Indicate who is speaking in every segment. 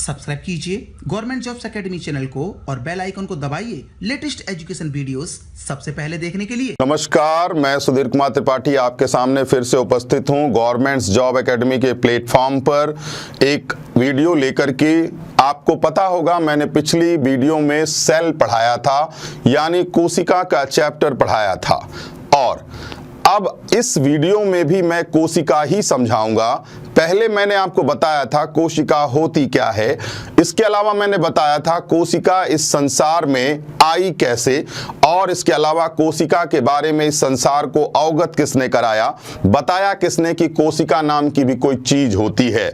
Speaker 1: Subscribe कीजिए government jobs academy channel को और बेल आइकन को दबाइए लेटेस्ट एजुकेशन वीडियोस सबसे पहले देखने के लिए।
Speaker 2: नमस्कार, मैं सुधीर कुमार त्रिपाठी आपके सामने फिर से उपस्थित हूं गवर्नमेंट जॉब एकेडमी के प्लेटफॉर्म पर एक वीडियो लेकर के। आपको पता होगा मैंने पिछली वीडियो में सेल पढ़ाया था, यानी कोशिका का चैप्टर पढ़ाया था, और अब इस वीडियो में भी मैं कोशिका ही समझाऊंगा। पहले मैंने आपको बताया था कोशिका होती क्या है, इसके अलावा मैंने बताया था कोशिका इस संसार में आई कैसे, और इसके अलावा कोशिका के बारे में इस संसार को अवगत किसने कराया, बताया किसने कि कोशिका नाम की भी कोई चीज होती है।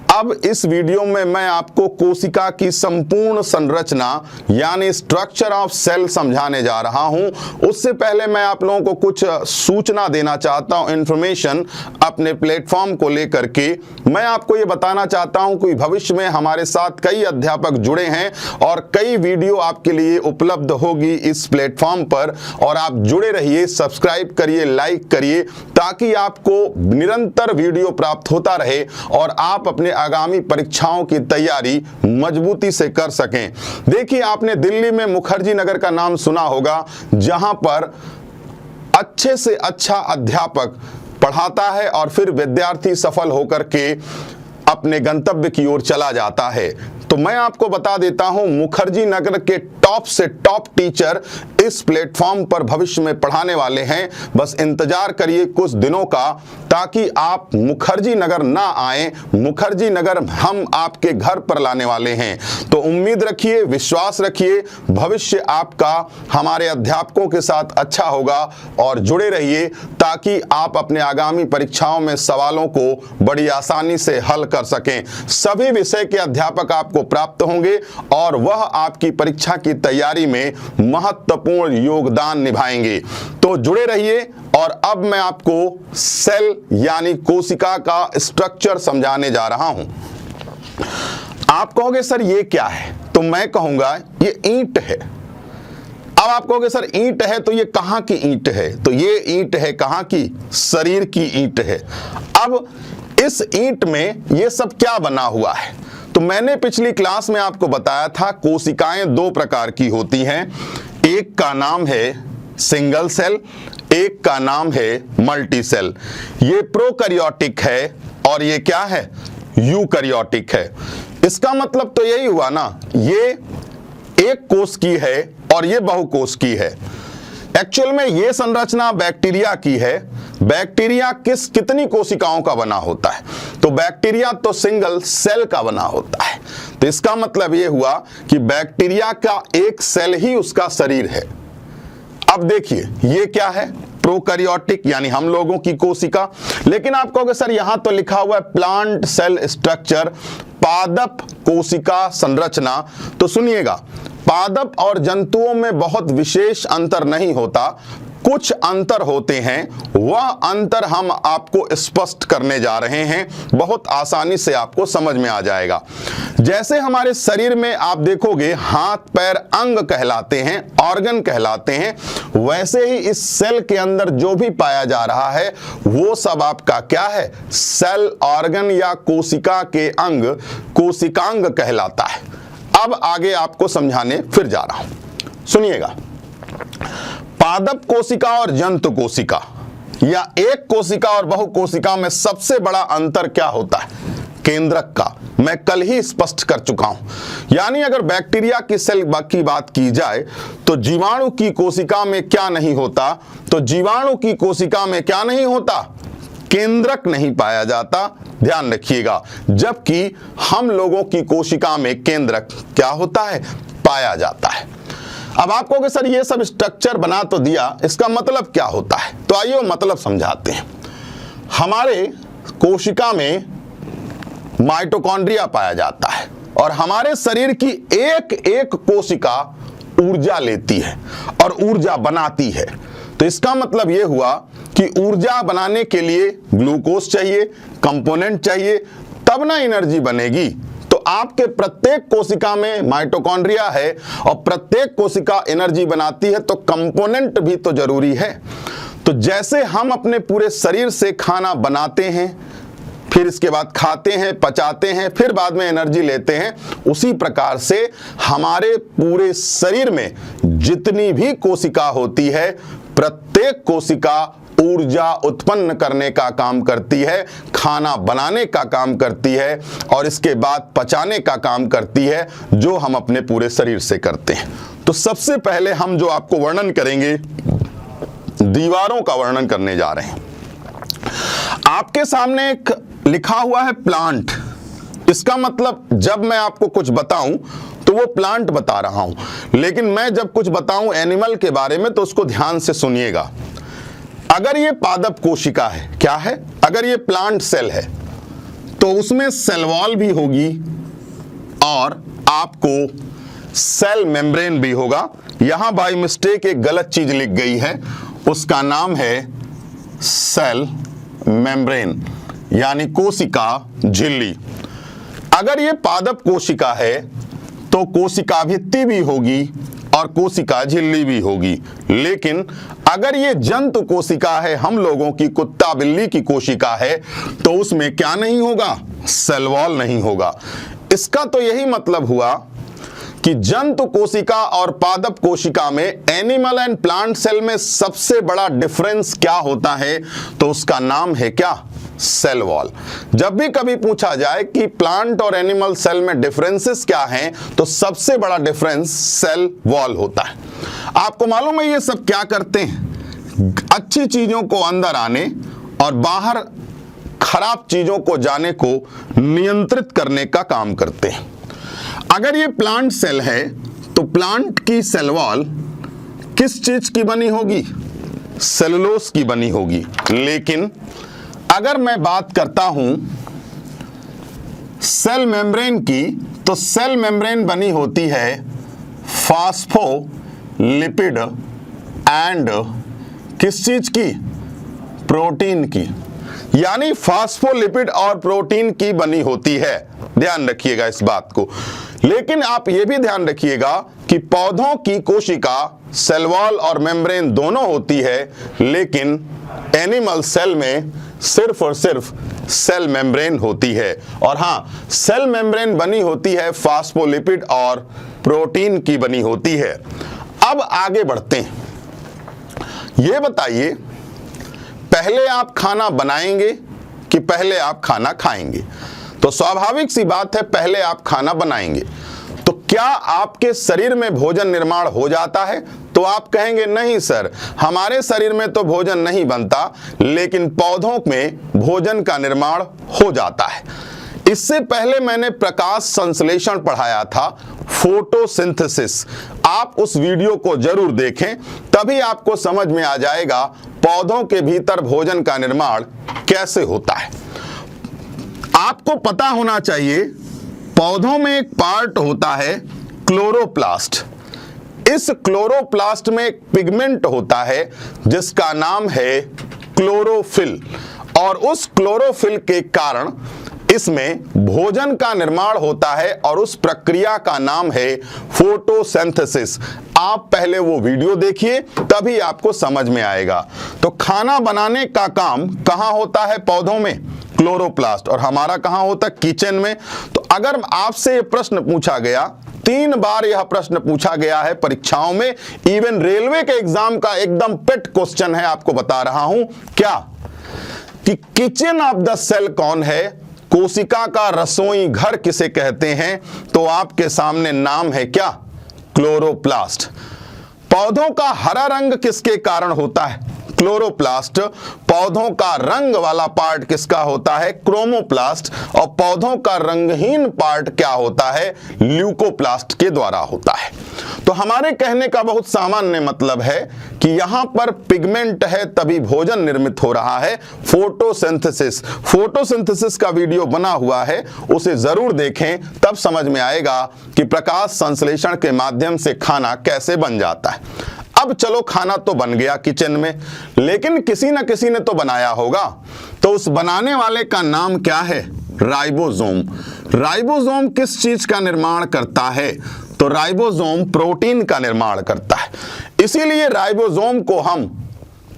Speaker 2: अब इस वीडियो में मैं आपको कोशिका की संपूर्ण संरचना यानी स्ट्रक्चर ऑफ सेल समझाने जा रहा हूं। उससे पहले मैं आप लोगों को कुछ सूचना देना चाहता हूं, इंफॉर्मेशन अपने प्लेटफॉर्म को लेकर के। मैं आपको ये बताना चाहता हूं कि भविष्य में हमारे साथ कई अध्यापक जुड़े हैं और कई वीडियो आपके लिए उपलब्ध होगी इस प्लेटफॉर्म पर, और आप जुड़े रहिए, सब्सक्राइब करिए, लाइक करिए, ताकि आपको निरंतर वीडियो प्राप्त होता रहे और आप अपने आगामी परीक्षाओं की तैयारी मजबूती से कर सकें। देखिए, आपने दिल्ली में मुखर्जी नगर का नाम सुना होगा, जहां पर अच्छे से अच्छा अध्यापक पढ़ाता है और फिर विद्यार्थी सफल होकर के अपने गंतव्य की ओर चला जाता है। तो मैं आपको बता देता हूं, मुखर्जी नगर के टॉप से टॉप टीचर इस प्लेटफॉर्म पर भविष्य में पढ़ाने वाले हैं। बस इंतजार करिए कुछ दिनों का, ताकि आप मुखर्जी नगर ना आए, मुखर्जी नगर हम आपके घर पर लाने वाले हैं। तो उम्मीद रखिए, विश्वास रखिए, भविष्य आपका हमारे अध्यापकों के साथ अच्छा होगा, और जुड़े रहिए ताकि आप अपने आगामी परीक्षाओं में सवालों को बड़ी आसानी से हल कर सकें। सभी विषय के अध्यापक आपको प्राप्त होंगे और वह आपकी परीक्षा की तैयारी में महत्वपूर्ण योगदान निभाएंगे। तो जुड़े रहिए। और अब मैं आपको सेल यानी कोशिका का स्ट्रक्चर समझाने जा रहा हूं। आप कहोगे सर ये क्या है, तो मैं कहूंगा ये ईंट है। अब आप कहोगे सर ईंट है तो ये कहां की ईंट है, तो ये ईंट है कहां की, शरीर की ईंट है। अब इस ईंट में ये सब क्या बना हुआ है, तो मैंने पिछली क्लास में आपको बताया था कोशिकाएं दो प्रकार की होती हैं। एक का नाम है सिंगल सेल, एक का नाम है मल्टी सेल। ये प्रोकैरियोटिक है और ये क्या है, यूकैरियोटिक है। इसका मतलब तो यही हुआ ना, ये एक कोश की है और ये बहुकोश की है। एक्चुअल में ये संरचना बैक्टीरिया की है। बैक्टीरिया कितनी कोशिकाओं का बना होता है, तो बैक्टीरिया तो सिंगल सेल का बना होता है। तो इसका मतलब ये हुआ कि बैक्टीरिया का एक सेल ही उसका शरीर है। अब देखिए ये क्या है, प्रोकैरियोटिक यानी हम लोगों की कोशिका। लेकिन आप कहोगे सर यहां तो लिखा हुआ है प्लांट सेल स्ट्रक्चर, पादप कोशिका संरचना। तो सुनिएगा, पादप और जंतुओं में बहुत विशेष अंतर नहीं होता, कुछ अंतर होते हैं। वह अंतर हम आपको स्पष्ट करने जा रहे हैं, बहुत आसानी से आपको समझ में आ जाएगा। जैसे हमारे शरीर में आप देखोगे हाथ पैर अंग कहलाते हैं, ऑर्गन कहलाते हैं, वैसे ही इस सेल के अंदर जो भी पाया जा रहा है वो सब आपका क्या है, सेल ऑर्गन या कोशिका के अंग, कोशिकांग कहलाता है। अब आगे आपको समझाने फिर जा रहा हूं, सुनिएगा। पादप कोशिका और जंतु कोशिका या एक कोशिका और बहुकोशिका में सबसे बड़ा अंतर क्या होता है, केंद्रक का। मैं कल ही स्पष्ट कर चुका हूं। यानी अगर बैक्टीरिया की सेल की बात की जाए तो जीवाणु की कोशिका में क्या नहीं होता, तो जीवाणु की कोशिका में क्या नहीं होता, केंद्रक नहीं पाया जाता, ध्यान रखिएगा। जबकि हम लोगों की कोशिका में केंद्रक क्या होता है, पाया जाता है। अब आप कहोगे सर ये सब स्ट्रक्चर बना तो दिया, इसका मतलब क्या होता है, तो आइए मतलब समझाते हैं। हमारे कोशिका में माइटोकॉन्ड्रिया पाया जाता है और हमारे शरीर की एक एक कोशिका ऊर्जा लेती है और ऊर्जा बनाती है। तो इसका मतलब यह हुआ कि ऊर्जा बनाने के लिए ग्लूकोज चाहिए, कंपोनेंट चाहिए, तब ना एनर्जी बनेगी। तो आपके प्रत्येक कोशिका में माइटोकॉन्ड्रिया है और प्रत्येक कोशिका एनर्जी बनाती है, तो कंपोनेंट भी तो जरूरी है। तो जैसे हम अपने पूरे शरीर से खाना बनाते हैं, फिर इसके बाद खाते हैं, पचाते हैं, फिर बाद में एनर्जी लेते हैं। उसी प्रकार से हमारे पूरे शरीर में जितनी भी कोशिका होती है, प्रत्येक कोशिका ऊर्जा उत्पन्न करने का काम करती है, खाना बनाने का काम करती है और इसके बाद पचाने का काम करती है, जो हम अपने पूरे शरीर से करते हैं। तो सबसे पहले हम जो आपको वर्णन करेंगे, दीवारों का वर्णन करने जा रहे हैं। आपके सामने एक लिखा हुआ है प्लांट। इसका मतलब जब मैं आपको कुछ बताऊं तो वो प्लांट बता रहा हूं, लेकिन मैं जब कुछ बताऊं एनिमल के बारे में तो उसको ध्यान से सुनिएगा। अगर ये पादप कोशिका है, क्या है? अगर ये प्लांट सेल है तो उसमें सेल वॉल भी होगी और आपको सेल मेम्ब्रेन भी होगा। यहां बाय मिस्टेक एक गलत चीज लिख गई है, उसका नाम है सेल मेम्ब्रेन यानी कोशिका झिल्ली। अगर ये पादप कोशिका है तो कोशिका भित्ति भी होगी और कोशिका झिल्ली भी होगी। लेकिन अगर ये जंतु कोशिका है, हम लोगों की कुत्ता बिल्ली की कोशिका है, तो उसमें क्या नहीं होगा? सेल वॉल नहीं होगा। इसका तो यही मतलब हुआ कि जंतु कोशिका और पादप कोशिका में, एनिमल एंड प्लांट सेल में सबसे बड़ा डिफरेंस क्या होता है? तो उसका नाम है क्या? Cell wall. जब भी कभी पूछा जाए कि प्लांट और एनिमल सेल में डिफरेंसेस क्या हैं, तो सबसे बड़ा डिफरेंस सेल वॉल होता है। आपको मालूम है ये सब क्या करते हैं? अच्छी चीजों को अंदर आने और बाहर खराब चीजों को जाने को नियंत्रित करने का काम करते हैं। अगर ये प्लांट सेल है तो प्लांट की सेल वॉल किस चीज की बनी होगी? सेलुलोज की बनी होगी। लेकिन अगर मैं बात करता हूं सेल मेम्ब्रेन की, तो सेल मेम्ब्रेन बनी होती है फास्फोलिपिड एंड किस चीज की? प्रोटीन की। यानी फास्फोलिपिड और प्रोटीन की बनी होती है। ध्यान रखिएगा इस बात को। लेकिन आप यह भी ध्यान रखिएगा कि पौधों की कोशिका सेल वॉल और मेम्ब्रेन दोनों होती है, लेकिन एनिमल सेल में सिर्फ और सिर्फ सेल मेम्ब्रेन होती है। और हां, सेल मेम्ब्रेन बनी होती है फास्फोलिपिड और प्रोटीन की बनी होती है। अब आगे बढ़ते हैं। यह बताइए, पहले आप खाना बनाएंगे कि पहले आप खाना खाएंगे? तो स्वाभाविक सी बात है, पहले आप खाना बनाएंगे। तो क्या आपके शरीर में भोजन निर्माण हो जाता है? तो आप कहेंगे नहीं सर, हमारे शरीर में तो भोजन नहीं बनता, लेकिन पौधों में भोजन का निर्माण हो जाता है। इससे पहले मैंने प्रकाश संश्लेषण पढ़ाया था, फोटोसिंथेसिस। आप उस वीडियो को जरूर देखें, तभी आपको समझ में आ जाएगा पौधों के भीतर भोजन का निर्माण कैसे होता है। आपको पता होना चाहिए, पौधों में एक पार्ट होता है क्लोरोप्लास्ट। इस क्लोरोप्लास्ट में एक पिगमेंट होता है जिसका नाम है क्लोरोफिल, और उस क्लोरोफिल के कारण इसमें भोजन का निर्माण होता है और उस प्रक्रिया का नाम है फोटोसिंथेसिस। आप पहले वो वीडियो देखिए, तभी आपको समझ में आएगा। तो खाना बनाने का काम कहां होता है? पौधों में, क्लोरोप्लास्ट। और हमारा कहां होता है? किचन में। तो अगर आपसे ये प्रश्न पूछा गया, 3 बार यह प्रश्न पूछा गया है परीक्षाओं में, इवन रेलवे के एग्जाम का एकदम पेट क्वेश्चन है, आपको बता रहा हूं क्या, कि किचन ऑफ द सेल कौन है? कोशिका का रसोई घर किसे कहते हैं? तो आपके सामने नाम है क्या? क्लोरोप्लास्ट। पौधों का हरा रंग किसके कारण होता है? क्लोरोप्लास्ट। पौधों का रंग वाला पार्ट किसका होता है? क्रोमोप्लास्ट। और पौधों का रंगहीन पार्ट क्या होता है? ल्यूकोप्लास्ट के द्वारा होता है। तो हमारे कहने का बहुत सामान्य मतलब है कि यहां पर पिगमेंट है तभी भोजन निर्मित हो रहा है। फोटोसिंथेसिस, फोटोसिंथेसिस का वीडियो बना हुआ है, उसे जरूर देखें, तब समझ में आएगा कि प्रकाश संश्लेषण के माध्यम से खाना कैसे बन जाता है। अब चलो, खाना तो बन गया किचन में, लेकिन किसी न किसी ने तो बनाया होगा। तो उस बनाने वाले का नाम क्या है? राइबोसोम। राइबोसोम किस चीज का निर्माण करता है? तो राइबोसोम प्रोटीन का निर्माण करता है। इसीलिए राइबोसोम को हम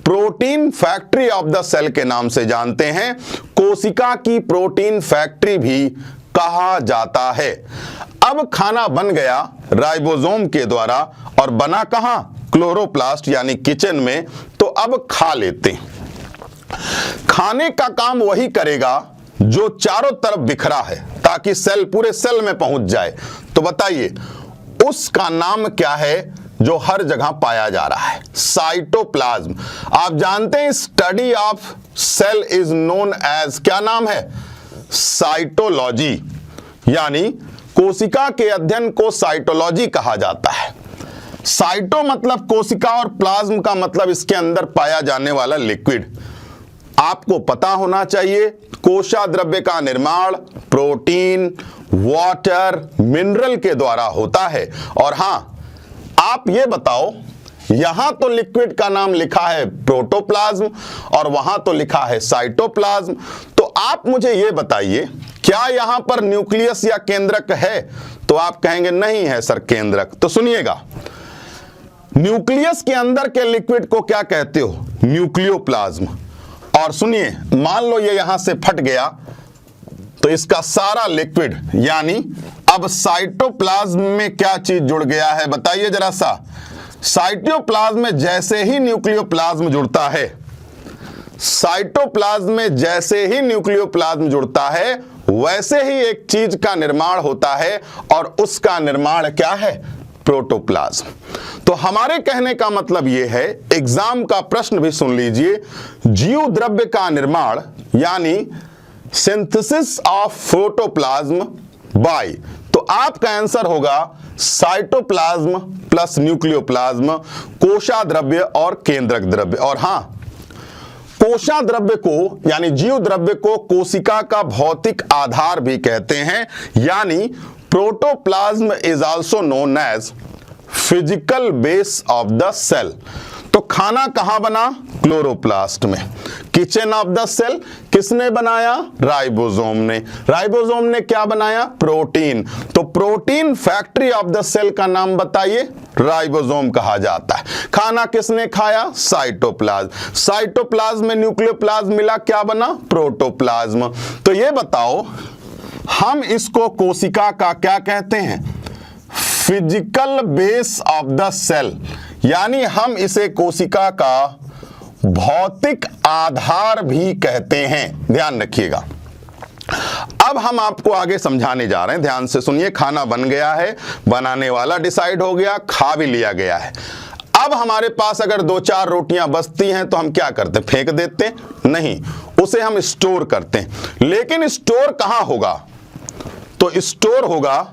Speaker 2: protein factory of the cell के नाम से जानते हैं। कोशिका की प्रोटीन फैक्ट्री भी कहा जाता है। अब खाना बन गया राइबोसोम के द्वारा और बना कहां? क्लोरोप्लास्ट यानी किचन में। तो अब खा लेते हैं। खाने का काम वही करेगा जो चारों तरफ बिखरा है, ताकि सेल पूरे सेल में पहुंच जाए। तो बताइए उसका नाम क्या है जो हर जगह पाया जा रहा है? साइटोप्लाज्म। आप जानते हैं study of cell is known as, क्या नाम है? साइटोलॉजी। यानी कोशिका के अध्ययन को साइटोलॉजी कहा जाता है। साइटो मतलब कोशिका और प्लाज्म का मतलब इसके अंदर पाया जाने वाला लिक्विड। आपको पता होना चाहिए कोशा द्रव्य का निर्माण प्रोटीन, वाटर, मिनरल के द्वारा होता है। और हां, आप ये बताओ, यहां तो लिक्विड का नाम लिखा है प्रोटोप्लाज्म और वहां तो लिखा है साइटोप्लाज्म। तो आप मुझे ये बताइए, क्या यहां पर न्यूक्लियस या केंद्रक है? तो आप कहेंगे नहीं है सर केंद्रक। तो सुनिएगा, न्यूक्लियस के अंदर के लिक्विड को क्या कहते हो? न्यूक्लियोप्लाज्म। और सुनिए, मान लो ये यहां से फट गया तो इसका सारा लिक्विड, यानी अब साइटोप्लाज्म में क्या चीज जुड़ गया है बताइए जरा सा। साइटोप्लाज्म में जैसे ही न्यूक्लियोप्लाज्म जुड़ता है, साइटोप्लाज्म में जैसे ही न्यूक्लियोप्लाज्म जुड़ता है, वैसे ही एक चीज का निर्माण होता है और उसका निर्माण क्या है? प्रोटोप्लाज्म। तो हमारे कहने का मतलब यह है, एग्जाम का प्रश्न भी सुन लीजिए, जीव द्रव्य का निर्माण यानी सिंथेसिस ऑफ प्रोटोप्लाज्म बाय, तो आपका आंसर होगा साइटोप्लाज्म प्लस न्यूक्लियोप्लाज्म, कोशा द्रव्य और केंद्रक द्रव्य। और हां, कोशा द्रव्य को यानी जीव द्रव्य को कोशिका का भौतिक आधार भी कहते हैं, यानी protoplasm is also known as physical base of the cell. तो खाना कहां बना? क्लोरोप्लास्ट में। किचन ऑफ द सेल किसने बनाया? राइबोसोम ने। राइबोसोम ने क्या बनाया? प्रोटीन। तो protein factory of the cell का नाम बताइए? राइबोसोम कहा जाता है। खाना किसने खाया? साइटोप्लाज्म। साइटोप्लाज्म में न्यूक्लियोप्लाज्म मिला, क्या बना? प्रोटोप्लाज्म। तो ये बताओ, हम इसको कोशिका का क्या कहते हैं? Physical base of the cell, यानी हम इसे कोशिका का भौतिक आधार भी कहते हैं। ध्यान रखिएगा। अब हम आपको आगे समझाने जा रहे हैं, ध्यान से सुनिए। खाना बन गया है, बनाने वाला डिसाइड हो गया, खा भी लिया गया है। अब हमारे पास अगर 2-4 रोटियां बचती हैं तो हम क्या करते हैं? फेंक देते हैं? नहीं, उसे हम स्टोर करते हैं। लेकिन स्टोर कहां होगा? तो स्टोर होगा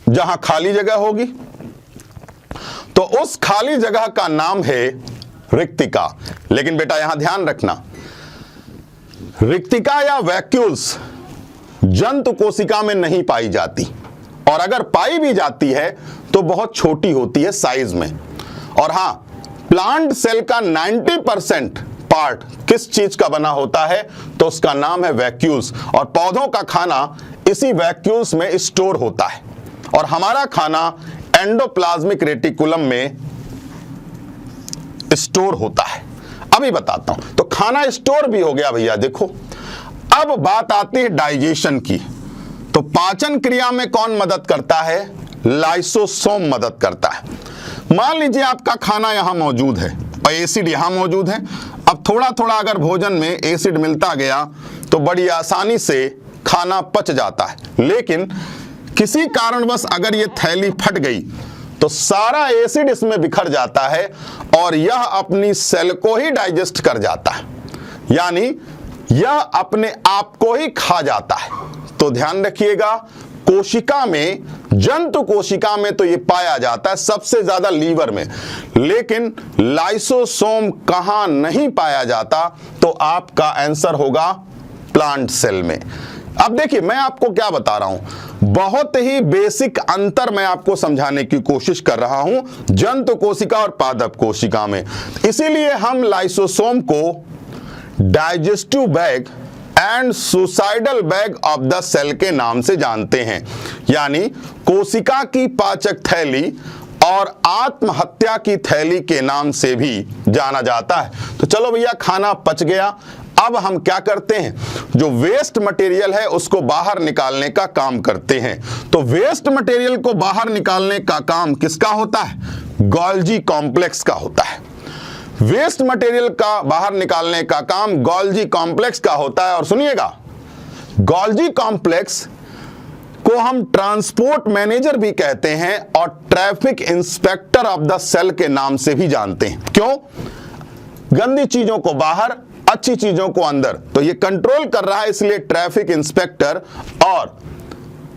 Speaker 2: जहां खाली जगह होगी। तो उस खाली जगह का नाम है रिक्तिका। लेकिन बेटा यहां ध्यान रखना, रिक्तिका या वैक्यूल्स जंतु कोशिका में नहीं पाई जाती, और अगर पाई भी जाती है तो बहुत छोटी होती है साइज में। और हां, प्लांट सेल का 90% पार्ट किस चीज का बना होता है? तो उसका नाम है वैक्यूल्स। और पौधों का खाना इसी वैक्यूल्स में स्टोर होता है, और हमारा खाना एंडोप्लाज्मिक रेटिकुलम में स्टोर होता है। अभी बताता हूं। तो खाना स्टोर भी हो गया भैया। देखो, अब बात आती है डाइजेशन की। तो पाचन क्रिया में कौन मदद करता है? लाइसोसोम मदद करता है। मान लीजिए आपका खाना यहां मौजूद है और एसिड यहां मौजूद है। अब थोड़ा थोड़ा अगर भोजन में एसिड मिलता गया तो बड़ी आसानी से खाना पच जाता है। लेकिन किसी कारणवश अगर ये थैली फट गई तो सारा एसिड इसमें बिखर जाता है और यह अपनी सेल को ही डाइजेस्ट कर जाता है, यानी यह अपने आप को ही खा जाता है। तो ध्यान रखिएगा, कोशिका में, जंतु कोशिका में तो ये पाया जाता है सबसे ज्यादा लीवर में, लेकिन लाइसोसोम कहां नहीं पाया जाता? तो आपका आंसर होगा प्लांट सेल में। अब देखिए, मैं आपको क्या बता रहा हूं, बहुत ही बेसिक अंतर मैं आपको समझाने की कोशिश कर रहा हूं जंतु कोशिका और पादप कोशिका में। इसीलिए हम लाइसोसोम को digestive bag and suicidal bag of the cell के नाम से जानते हैं, यानी कोशिका की पाचक थैली और आत्महत्या की थैली के नाम से भी जाना जाता है। तो चलो भैया, खाना पच गया, अब हम क्या करते हैं, जो वेस्ट मटेरियल है उसको बाहर निकालने का काम करते हैं। तो वेस्ट मटेरियल को बाहर निकालने का काम किसका होता है? गोल्जी कॉम्प्लेक्स का होता है। वेस्ट मटेरियल का बाहर निकालने का काम गोल्जी कॉम्प्लेक्स का होता है। और सुनिएगा, गोल्जी कॉम्प्लेक्स को हम ट्रांसपोर्ट मैनेजर भी कहते हैं और traffic inspector of the cell के नाम से भी जानते हैं। क्यों? गंदी चीजों को बाहर, अच्छी चीजों को अंदर, तो ये कंट्रोल कर रहा है, इसलिए ट्रैफिक इंस्पेक्टर। और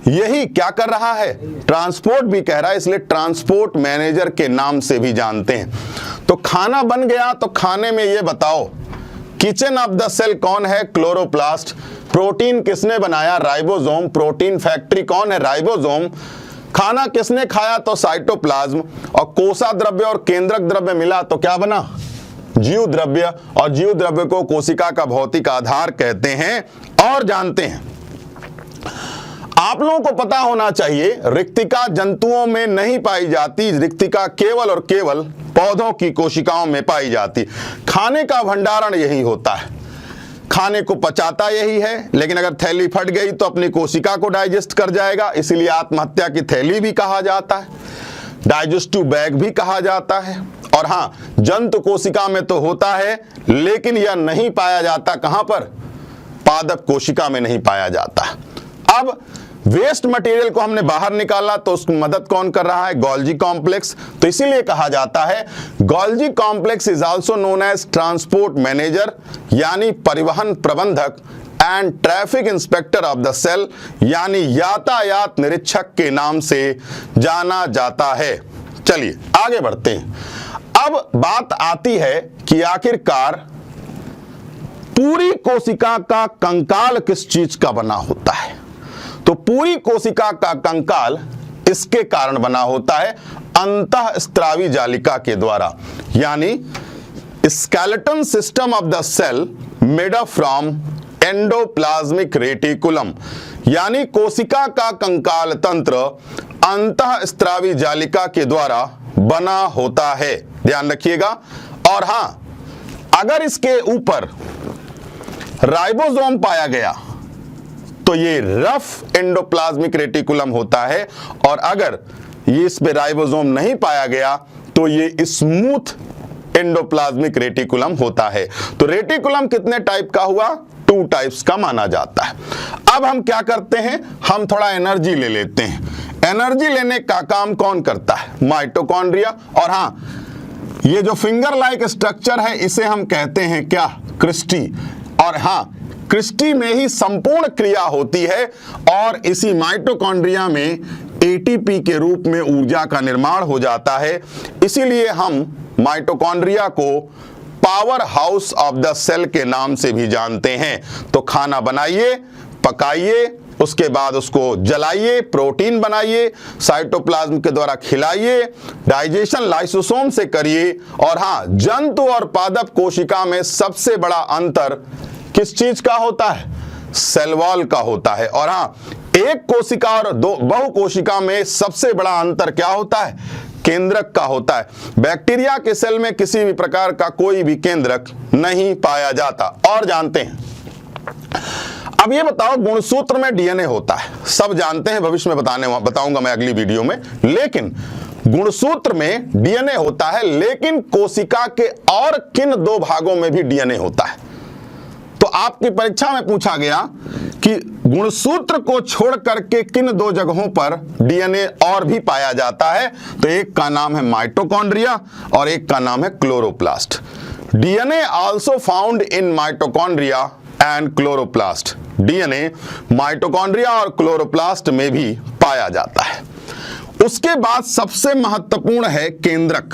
Speaker 2: यही क्या कर रहा है? ट्रांसपोर्ट भी कह रहा है, इसलिए ट्रांसपोर्ट मैनेजर के नाम से भी जानते हैं। तो खाना बन गया, तो खाने में ये बताओ, किचन ऑफ द सेल कौन है? क्लोरोप्लास्ट। प्रोटीन किसने बनाया? राइबोसोम। प्रोटीन फैक्ट्री कौन है? राइबोसोम। खाना किसने खाया? तो साइटोप्लाज्म। और कोसा द्रव्य और केंद्रक द्रव्य मिला तो क्या बना? जीव द्रव्य। और जीव द्रव्य को कोशिका का भौतिक आधार कहते हैं और जानते हैं। आप लोगों को पता होना चाहिए, रिक्तिका जंतुओं में नहीं पाई जाती, रिक्तिका केवल और केवल पौधों की कोशिकाओं में पाई जाती। खाने का भंडारण यही होता है, खाने को पचाता यही है, लेकिन अगर थैली फट गई तो अपनी कोशिका को डाइजेस्ट कर जाएगा, इसीलिए आत्महत्या की थैली भी कहा जाता है, डाइजेस्टिव बैग भी कहा जाता है। और हाँ, जंतु कोशिका में तो होता है, लेकिन यह नहीं पाया जाता कहां पर? पादप कोशिका में नहीं पाया जाता। अब वेस्ट मटेरियल को हमने बाहर निकाला, तो उसकी मदद कौन कर रहा है? Golgi complex. तो इसीलिए कहा जाता है Golgi complex is also known as transport manager, यानी परिवहन प्रबंधक, and traffic inspector of the cell, यानी यातायात निरीक्षक के नाम से जाना जाता है। चलिए आगे बढ़ते हैं। अब बात आती है कि आखिरकार पूरी कोशिका का कंकाल किस चीज का बना होता है? तो पूरी कोशिका का कंकाल इसके कारण बना होता है, अंतःस्त्रावी जालिका के द्वारा, यानी skeleton system of the cell made up from endoplasmic reticulum, यानी कोशिका का कंकाल तंत्र अंतःस्त्रावी जालिका के द्वारा बना होता है, ध्यान रखिएगा। और हां, अगर इसके ऊपर राइबोसोम पाया गया तो ये रफ एंडोप्लाज्मिक रेटिकुलम होता है, और अगर ये इस पे राइबोसोम नहीं पाया गया तो ये स्मूथ एंडोप्लाज्मिक रेटिकुलम होता है। तो रेटिकुलम कितने टाइप का हुआ? 2 टाइप्स का माना जाता है। अब हम क्या करते हैं, हम थोड़ा एनर्जी ले लेते हैं। एनर्जी लेने का काम कौन करता है? माइटोकॉन्ड्रिया। और हां, ये जो फिंगर लाइक स्ट्रक्चर है इसे हम कहते हैं क्या? क्रिस्टी। और हां, क्रिस्टी में ही संपूर्ण क्रिया होती है, और इसी माइटोकॉन्ड्रिया में एटीपी के रूप में ऊर्जा का निर्माण हो जाता है। इसीलिए हम माइटोकॉन्ड्रिया को power house of the cell के नाम से भी जानते हैं। तो खाना बनाइए, पकाइए, उसके बाद उसको जलाइए, प्रोटीन बनाइए, साइटोप्लाज्म के द्वारा खिलाइए, डाइजेशन लाइसोसोम से करिए। और हां, जंतु और पादप कोशिका में सबसे बड़ा अंतर किस चीज का होता है? सेल वॉल का होता है। और हां, एक कोशिका और दो बहु कोशिका में सबसे बड़ा अंतर क्या होता है? केंद्रक का होता है। बैक्टीरिया के सेल में किसी भी प्रकार का कोई भी केंद्रक नहीं पाया जाता। और जानते हैं, अब ये बताओ, गुणसूत्र में डीएनए होता है, सब जानते हैं, भविष्य में बताऊंगा मैं अगली वीडियो में। लेकिन गुणसूत्र में डीएनए होता है, लेकिन कोशिका के और किन 2 भागों में भी डीएनए होता है? तो आपकी परीक्षा में पूछा गया कि गुणसूत्र को छोड़ करके किन 2 जगहों पर डीएनए और भी पाया जाता है? तो एक का नाम है माइटोकॉन्ड्रिया और एक का नाम है chloroplast. DNA also found in mitochondria and chloroplast. DNA mitochondria और क्लोरोप्लास्ट में भी पाया जाता है। उसके बाद सबसे महत्वपूर्ण है केंद्रक।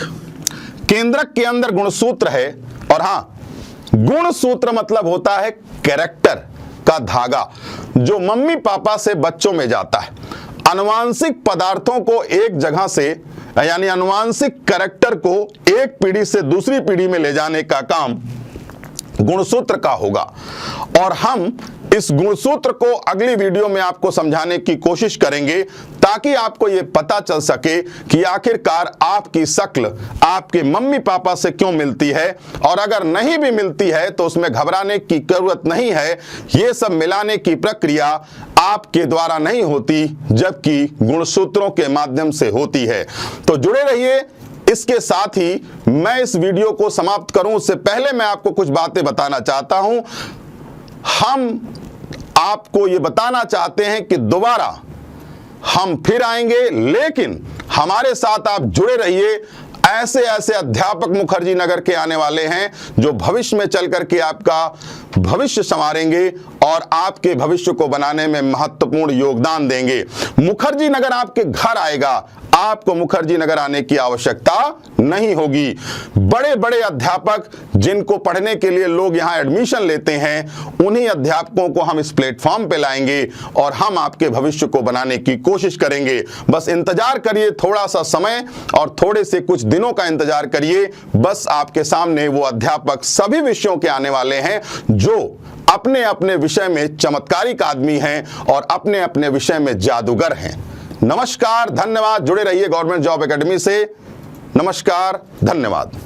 Speaker 2: केंद्रक के अंदर गुणसूत्र है। और हां, गुणसूत्र मतलब होता है कैरेक्टर का धागा, जो मम्मी पापा से बच्चों में जाता है। आनुवांशिक पदार्थों को एक जगह से, यानी आनुवांशिक कैरेक्टर को एक पीढ़ी से दूसरी पीढ़ी में ले जाने का काम गुणसूत्र का होगा। और हम इस गुणसूत्र को अगली वीडियो में आपको समझाने की कोशिश करेंगे, ताकि आपको यह पता चल सके कि आखिरकार आपकी शक्ल आपके मम्मी पापा से क्यों मिलती है, और अगर नहीं भी मिलती है तो उसमें घबराने की जरूरत नहीं है। यह सब मिलाने की प्रक्रिया आपके द्वारा नहीं होती, जबकि गुणसूत्रों के माध्यम से होती है। तो जुड़े रहिए। इसके साथ ही मैं इस वीडियो को समाप्त करूं उससे पहले मैं आपको कुछ बातें बताना चाहता हूं। हम आपको ये बताना चाहते हैं कि दोबारा हम फिर आएंगे, लेकिन हमारे साथ आप जुड़े रहिए। ऐसे ऐसे अध्यापक मुखर्जी नगर के आने वाले हैं जो भविष्य में चल करके आपका भविष्य संवारेंगे और आपके भविष्य को बनाने में महत्वपूर्ण योगदान देंगे। मुखर्जी नगर आपके घर आएगा, आपको मुखर्जी नगर आने की आवश्यकता नहीं होगी। बड़े बड़े अध्यापक जिनको पढ़ने के लिए लोग यहाँ एडमिशन लेते हैं, उन्हीं अध्यापकों को हम इस प्लेटफॉर्म पे लाएंगे और हम आपके भविष्य को बनाने की कोशिश करेंगे। बस इंतजार करिए, थोड़ा सा समय और थोड़े से कुछ दिनों का इंतजार करिए। बस आपके सामने वो अध्यापक सभी विषयों के आने वाले हैं जो अपने अपने विषय में चमत्कारिक आदमी हैं और अपने अपने विषय में जादूगर हैं। नमस्कार, धन्यवाद। जुड़े रहिए गवर्नमेंट जॉब एकेडमी से। नमस्कार, धन्यवाद।